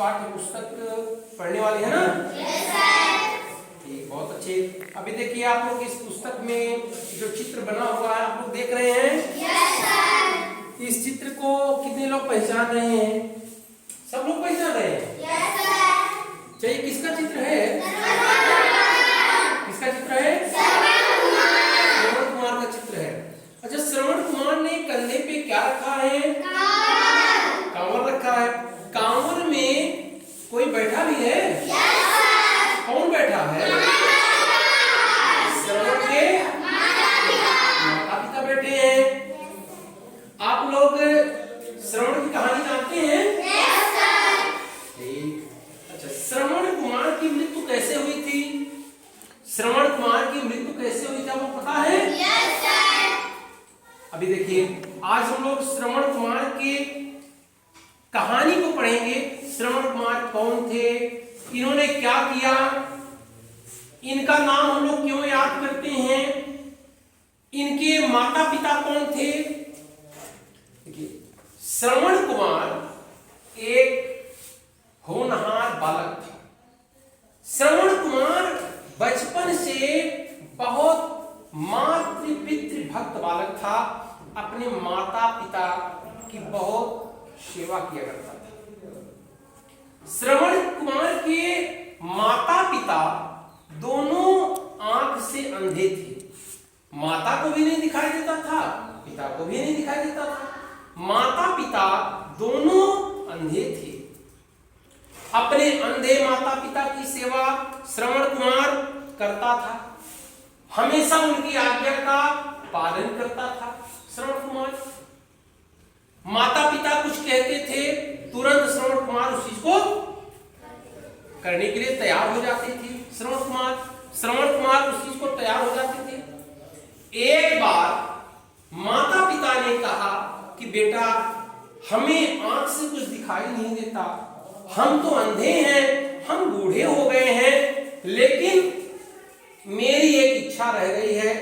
पाठ्य पुस्तक पढ़ने वाले हैं ना? Yes sir. ठीक, बहुत अच्छे। अभी देखिए आप लोग इस पुस्तक में जो चित्र बना हुआ है आप लोग देख रहे हैं। Yes sir. इस चित्र को कितने लोग पहचान रहे हैं? सब लोग पहचान रहे हैं? Yes sir. चाहिए किसका चित्र है? किसका चित्र है? श्रवण कुमार का चित्र है। अच्छा, श्रवण कुमार ने कंधे पे क्या रखा है? कांवर रखा है। कांवर में कोई बैठा भी है? कौन बैठा है? श्रवण के माता पिता बैठे हैं। आप लोग श्रवण की कहानी जानते हैं? ठीक। अच्छा, श्रवण कुमार की मृत्यु कैसे हुई थी? श्रवण कुमार की मृत्यु कैसे हुई थी वो पता है? अभी देखिए, आज हम लोग श्रवण कुमार के कहानी को पढ़ेंगे। श्रवण कुमार कौन थे, इन्होंने क्या किया, इनका नाम हम लोग क्यों याद करते हैं, इनके माता पिता कौन थे। देखिए, श्रवण कुमार एक होनहार बालक था। श्रवण कुमार बचपन से बहुत मातृ पितृ भक्त बालक था। अपने माता पिता की बहुत सेवा किया करता था। श्रवण कुमार के माता पिता दोनों आंख से अंधे थे। माता को भी नहीं दिखाई देता था, पिता को भी नहीं दिखाई देता था। माता पिता दोनों अंधे थे। अपने अंधे माता पिता की सेवा श्रवण कुमार करता था। हमेशा उनकी आज्ञा का पालन करता था। श्रवण कुमार माता पिता कुछ कहते थे, तुरंत श्रवण कुमार उस चीज को करने के लिए तैयार हो जाते थे। श्रवण कुमार उस चीज को तैयार हो जाते थे। एक बार माता पिता ने कहा कि बेटा, हमें आंख से कुछ दिखाई नहीं देता, हम तो अंधे हैं, हम बूढ़े हो गए हैं, लेकिन मेरी एक इच्छा रह गई है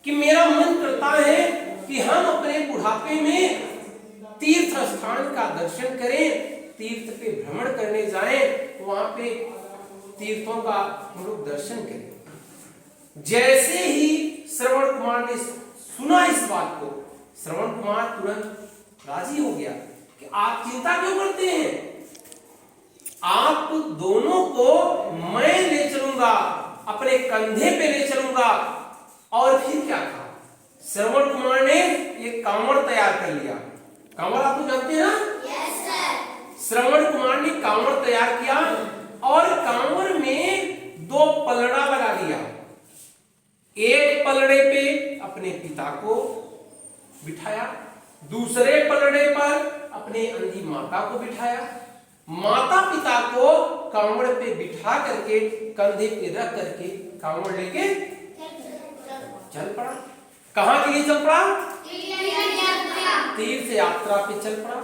कि मेरा मन करता है कि हम अपने बुढ़ापे में तीर्थ स्थान का दर्शन करें, तीर्थ पे भ्रमण करने जाएं, वहां पे तीर्थों का हम लोग दर्शन करें। जैसे ही श्रवण कुमार ने सुना इस बात को, श्रवण कुमार तुरंत राजी हो गया कि आप चिंता क्यों करते हैं, आप दोनों को मैं ले चलूंगा, अपने कंधे पे ले चलूंगा। और फिर क्या कहा? श्रवण कुमार ने एक कांवड़ तैयार कर लिया। कांवड़ आप लोग जानते हैं ना? Yes sir. श्रवण कुमार ने कांवड़ तैयार किया और कांवड़ में 2 पलड़ा लगा दिया। एक पलड़े पे अपने पिता को बिठाया, दूसरे पलड़े पर अपने अंधी माता को बिठाया। माता पिता को कांवड़ पे बिठा करके कंधे पे रख करके कांवड़ लेके चल पड़ा। कहां के लिए चल पड़ा? तीर्थ यात्रा पे चल पड़ा।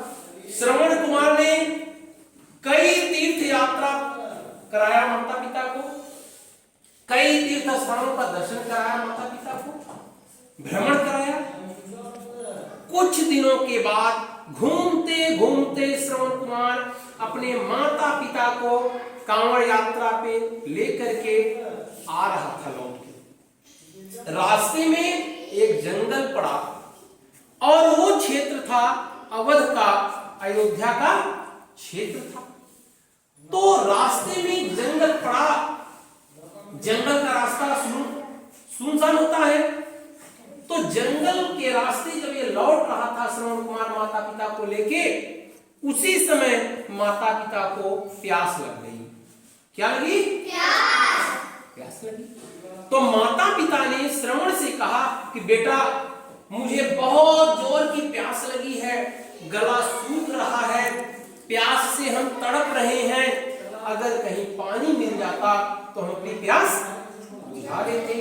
श्रवण कुमार ने कई तीर्थ यात्रा कराया माता पिता को, कई तीर्थ स्थानों का दर्शन कराया माता पिता को, भ्रमण कराया। कुछ दिनों के बाद घूमते घूमते श्रवण कुमार अपने माता पिता को कांवड़ यात्रा पे लेकर के आ रहा था। लौट के रास्ते में एक जंगल पड़ा और वो क्षेत्र था अवध का, अयोध्या का क्षेत्र था। तो रास्ते में जंगल पड़ा। जंगल का रास्ता सुनसान होता है। तो जंगल के रास्ते जब ये लौट रहा था श्रवण कुमार माता पिता को लेके, उसी समय माता पिता को प्यास लग गई। क्या लगी? प्यास लगी। तो माता पिता ने श्रवण से कहा कि बेटा, मुझे बहुत जोर की प्यास लगी है, गला सूख रहा है, प्यास से हम तड़प रहे हैं, अगर कहीं पानी मिल जाता तो हम अपनी प्यास बुझा देते।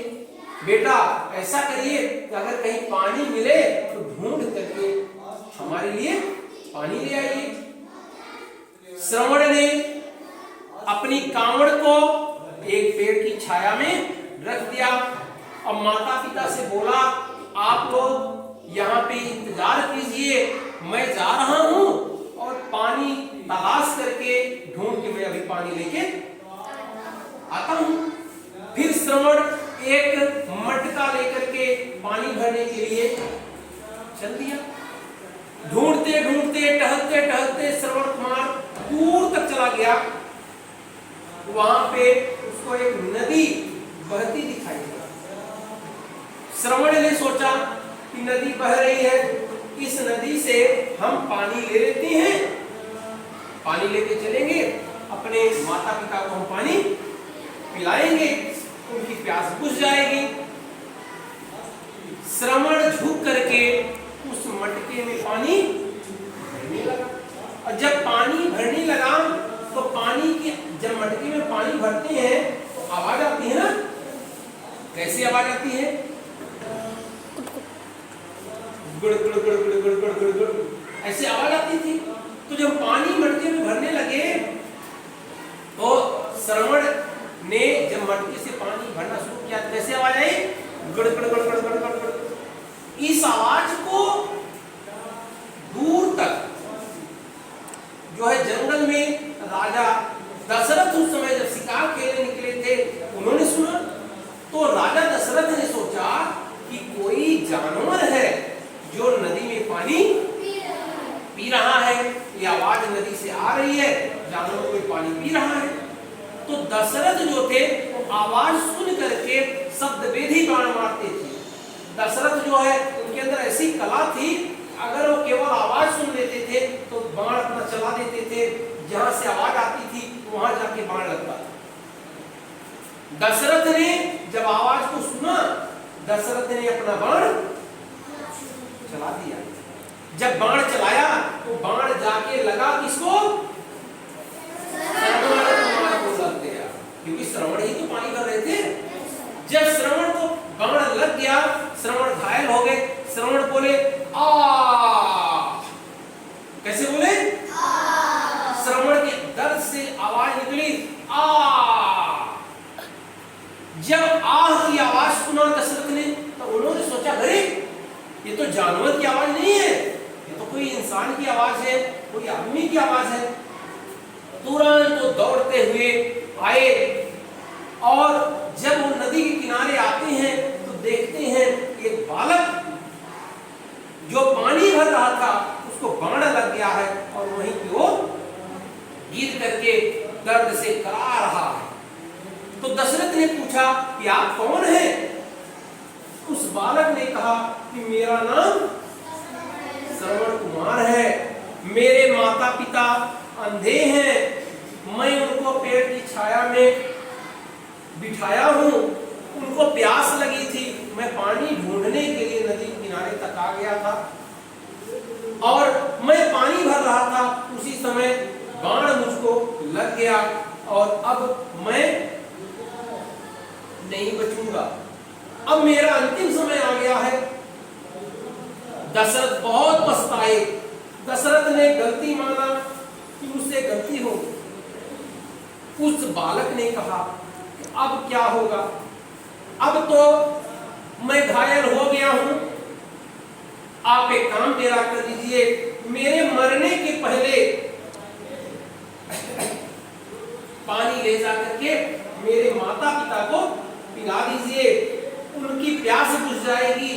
बेटा ऐसा करिए कि अगर कहीं पानी मिले तो ढूंढ करके हमारे लिए पानी ले आइए। श्रवण ने अपनी कांवड़ को एक पेड़ की छाया में रख दिया और माता पिता से बोला, आप लोग यहाँ पे इंतजार कीजिए, मैं जा रहा हूँ और पानी तलाश करके ढूंढ के मैं अभी पानी लेके आता हूं। फिर श्रवण एक मटका लेकर के पानी भरने के लिए चल दिया। ढूंढते ढूंढते टहलते टहलते श्रवण कुमार दूर तक चला गया। वहां पे उसको एक नदी बहती दिखाई दी। श्रवण ने सोचा कि नदी बह रही है, इस नदी से हम पानी ले लेते हैं, पानी लेके चलेंगे, अपने माता पिता को हम पानी पिलाएंगे, उनकी प्यास बुझ जाएगी। श्रवण झुक करके उस मटके में पानी भरने लगा। और जब पानी भरने लगा तो पानी की, जब मटके में पानी भरते हैं तो आवाज आती है ना, कैसी आवाज आती है? गुड़ गुड़ गुड़ गुड़ गुड़ गुड़ गुड़ गुड़, ऐसी आवाज आती थी। तो जब पानी मटके में भरने लगे तो श्रवण ने जब मटके से पानी भरना शुरू किया, कैसे आवाज आई? गुड़ गुड़ गुड़ गुड़ गुड़ गुड़ गुड़। इस आवाज को दूर तक जो है जंगल में राजा दशरथ उस समय जब शिकार खेलने निकले थे, उन्होंने सुना। तो राजा दशरथ ने सोचा कि कोई जानवर है जो नदी में पानी पी रहा है, ये आवाज नदी से आ रही है, जानवर कोई पानी पी रहा है। तो दशरथ जो थे वो आवाज सुन करके शब्द वेदी बाण मारते थे। दशरथ जो है उनके अंदर ऐसी कला थी, अगर वो केवल आवाज सुन लेते थे तो बाण अपना चला देते थे, जहां से आवाज आती थी वहां जाके बाण लगता था। दशरथ ने जब आवाज को सुना, दशरथ ने अपना बाण चला दिया। जब बाण चलाया तो बाण जाके लगा किसको? श्रवण कुमार को लग गया, क्योंकि श्रवण ही तो पानी भर रहे थे। जब श्रवण को बाण लग गया, श्रवण घायल हो गए। श्रवण बोले आ, कैसे बोले? श्रवण के दर्द से आवाज निकली आ। जब आह की आवाज सुना दशरथ ने तो उन्होंने सोचा, अरे ये तो जानवर की आवाज नहीं है, ये तो कोई इंसान की आवाज है, कोई आदमी की आवाज है। तुरंत तो दौड़ते हुए आए और जब वो नदी के किनारे आते हैं तो देखते हैं एक बालक जो पानी भर रहा था उसको बाण लग गया है और वहीं पे वो गिर करके दर्द से करा रहा है। तो दशरथ ने पूछा कि आप कौन हैं? उस बालक ने कहा कि मेरा नाम श्रवण कुमार है, मेरे माता पिता अंधे हैं, मैं उनको पेड़ की छाया में बिठाया हूं, उनको प्यास लगी थी, मैं पानी ढूंढने के लिए नदी किनारे तक आ गया था और मैं पानी भर रहा था, उसी समय बाण मुझको लग गया और अब मैं नहीं बचूंगा, अब मेरा अंतिम समय आ गया है। दशरथ बहुत पछताए। दशरथ ने गलती माना कि मुझसे गलती हो। उस बालक ने कहा कि अब क्या होगा, अब तो मैं घायल हो गया हूं, आप एक काम मेरा कर दीजिए, मेरे मरने के पहले पानी ले जा करके मेरे माता पिता को पिला दीजिए, उनकी प्यास बुझ जाएगी,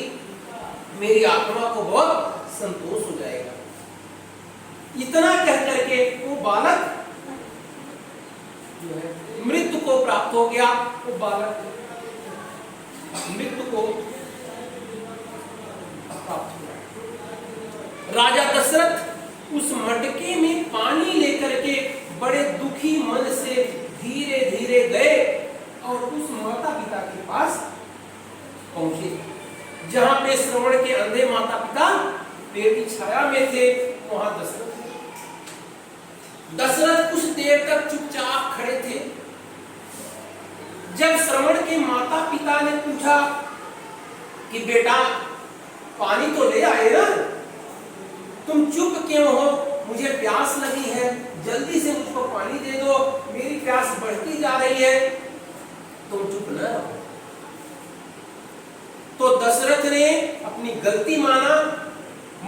मेरी आत्मा को बहुत संतोष हो जाएगा। इतना कह करके वो बालक जो है मृत्यु को प्राप्त हो गया। वो बालक मृत्यु को प्राप्त हुआ। राजा दशरथ उस मटके में पानी लेकर के बड़े दुखी मन से धीरे धीरे गए और उस माता पिता के पास पहुंचे, जहां पे श्रवण के अंधे माता पिता पेड़ की छाया में थे। वहां दशरथ कुछ देर तक चुपचाप खड़े थे। जब श्रवण के माता पिता ने पूछा कि बेटा पानी तो ले आए ना, तुम चुप क्यों हो, मुझे प्यास लगी है, जल्दी से मुझको पानी दे दो, मेरी प्यास बढ़ती जा रही है, तुम चुप न रहो। तो दशरथ ने अपनी गलती माना,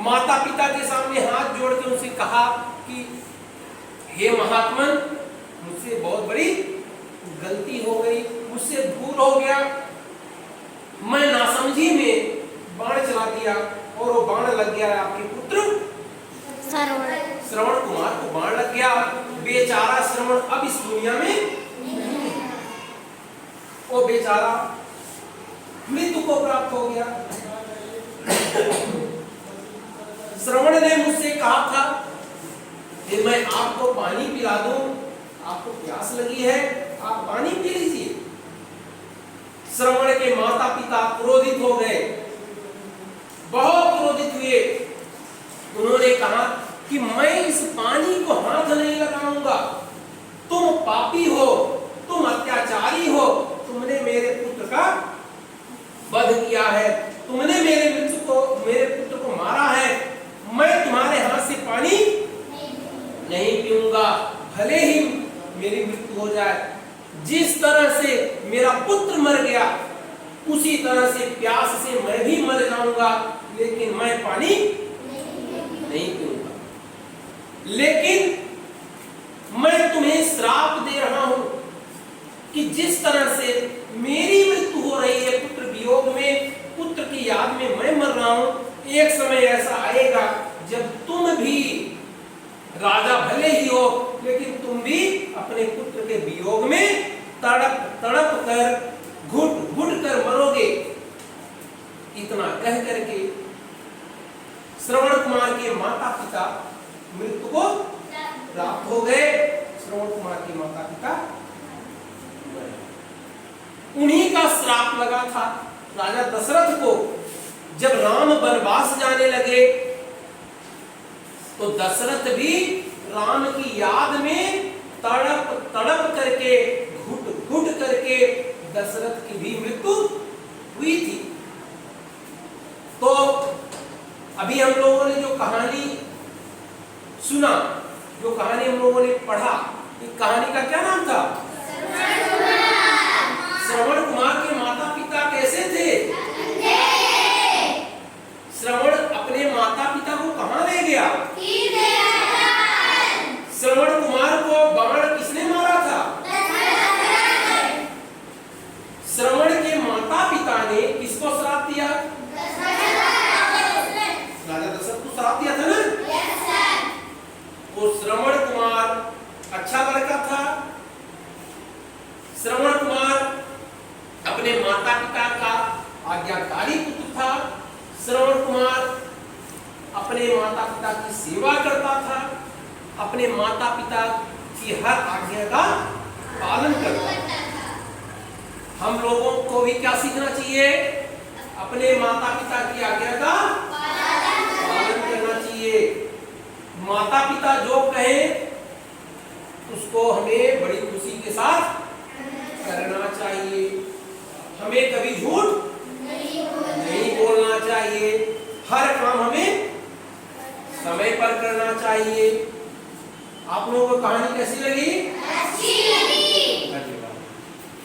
माता पिता के सामने हाथ जोड़ के उनसे कहा कि हे महात्मन, मुझसे बहुत बड़ी गलती हो गई, मुझसे भूल हो गया, मैं नासमझी में बाण चला दिया और वो बाण लग गया आपके पुत्र श्रवण कुमार को बाण लग गया। बेचारा श्रवण अब इस दुनिया में वो बेचारा मृत्यु को प्राप्त हो गया। श्रवण ने मुझसे कहा था कि मैं आपको पानी पिला दूं, आपको प्यास लगी है, आप पानी पी लीजिए। श्रवण के माता पिता क्रोधित हो गए, बहुत क्रोधित हुए। उन्होंने कहा कि मैं इस पानी को हाथ नहीं लगाऊंगा, तुम पापी हो, तुम अत्याचारी हो, तुमने मेरे पुत्र का वध किया है, तुमने मेरे पुत्र को मारा है, मैं तुम्हारे हाथ से पानी नहीं पीऊंगा, भले ही मेरी मृत्यु हो जाए। जिस तरह से मेरा पुत्र मर गया उसी तरह से प्यास से मैं भी मर जाऊंगा, लेकिन मैं पानी नहीं पीऊंगा। लेकिन मैं तुम्हें श्राप दे रहा हूं कि जिस तरह से मेरी मृत्यु हो रही है पुत्र वियोग में, पुत्र की याद में मैं मर रहा हूं, एक समय ऐसा आएगा जब तुम भी राजा भले ही हो, लेकिन तुम भी अपने पुत्र के वियोग में तड़प तड़प कर घुट घुट कर मरोगे। इतना कह करके श्रवण कुमार के माता पिता मृत्यु को प्राप्त हो गए। श्रवण कुमार के माता पिता, उन्हीं का श्राप लगा था राजा दशरथ को। जब राम वनवास जाने लगे तो दशरथ भी राम की याद में तड़प तड़प करके घुट घुट करके दशरथ की भी मृत्यु हुई थी। तो अभी हम लोगों ने जो कहानी सुना, जो कहानी हम लोगों ने पढ़ा, इस कहानी का क्या नाम था? श्रवण कुमार के माता पिता कैसे थे? श्रवण अपने माता पिता को कहां ले गया? श्रवण कुमार को बाण किसने मारा था? श्रवण के माता पिता ने किसको श्राप दिया? राजा दशरथ को श्राप दिया था ना? वो श्रवण कुमार अच्छा लड़का था। श्रवण कुमार अपने माता पिता का आज्ञाकारी पुत्र था। श्रवण कुमार अपने माता पिता की सेवा करता था, अपने माता पिता की हर आज्ञा का पालन करता था। हम लोगों को भी क्या सीखना चाहिए? अपने माता पिता की आज्ञा का पालन करना चाहिए। माता पिता जो कहें उसको हमें बड़ी खुशी के साथ करना चाहिए। हमें कभी झूठ नहीं बोलना चाहिए। हर काम हमें समय पर करना चाहिए। आप लोगों को कहानी कैसी लगी? अच्छी लगी।